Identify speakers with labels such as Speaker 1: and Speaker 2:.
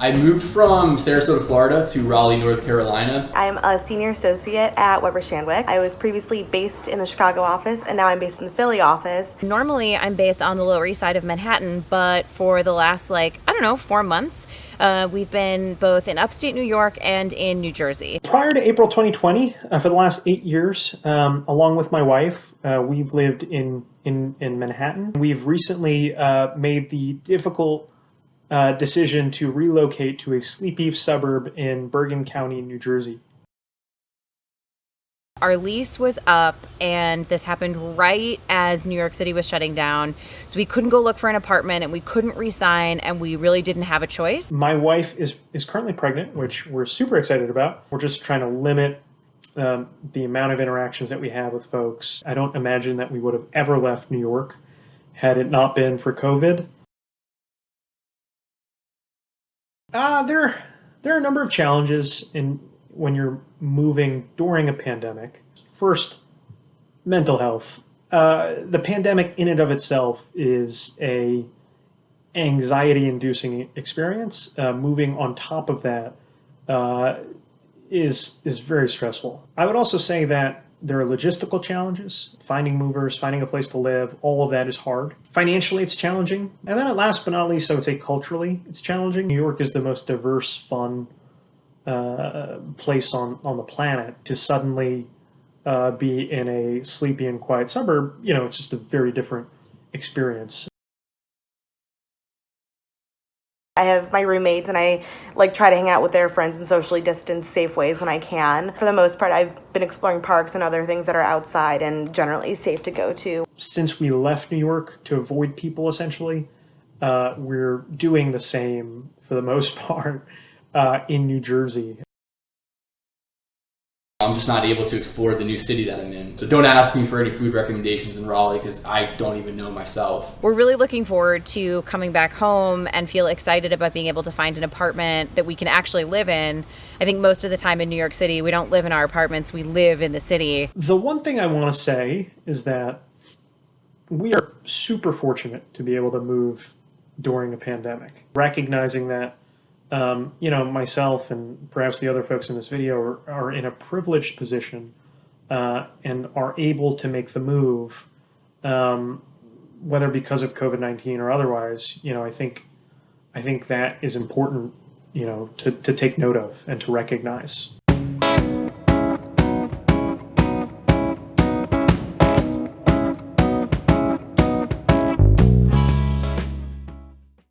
Speaker 1: I moved from Sarasota, Florida to Raleigh, North Carolina.
Speaker 2: I'm a senior associate at Weber Shandwick. I was previously based in the Chicago office, and now I'm based in the Philly office.
Speaker 3: Normally, I'm based on the Lower East Side of Manhattan, but for the last, 4 months, we've been both in upstate New York and in New Jersey.
Speaker 4: Prior to April 2020, for the last 8 years, along with my wife, we've lived in Manhattan. We've recently made the difficult decision to relocate to a sleepy suburb in Bergen County, New Jersey.
Speaker 3: Our lease was up, and this happened right as New York City was shutting down. So we couldn't go look for an apartment, and we couldn't re-sign, and we really didn't have a choice.
Speaker 4: My wife is currently pregnant, which we're super excited about. We're just trying to limit the amount of interactions that we have with folks. I don't imagine that we would have ever left New York had it not been for COVID. There are a number of challenges when you're moving during a pandemic. First, mental health. The pandemic in and of itself is a anxiety-inducing experience. Moving on top of that is very stressful. I would also say that there are logistical challenges. Finding movers, finding a place to live, all of that is hard. Financially, it's challenging. And then last but not least, I would say culturally, it's challenging. New York is the most diverse, fun place on the planet. To suddenly be in a sleepy and quiet suburb, it's just a very different experience.
Speaker 2: I have my roommates, and I try to hang out with their friends in socially distanced, safe ways when I can. For the most part, I've been exploring parks and other things that are outside and generally safe to go to.
Speaker 4: Since we left New York to avoid people, essentially, we're doing the same for the most part in New Jersey.
Speaker 1: I'm just not able to explore the new city that I'm in. So don't ask me for any food recommendations in Raleigh because I don't even know myself.
Speaker 3: We're really looking forward to coming back home and feel excited about being able to find an apartment that we can actually live in. I think most of the time in New York City, we don't live in our apartments, we live in the city.
Speaker 4: The one thing I want to say is that we are super fortunate to be able to move during a pandemic, recognizing that myself and perhaps the other folks in this video are in a privileged position and are able to make the move, whether because of COVID-19 or otherwise. I think that is important, to take note of and to recognize.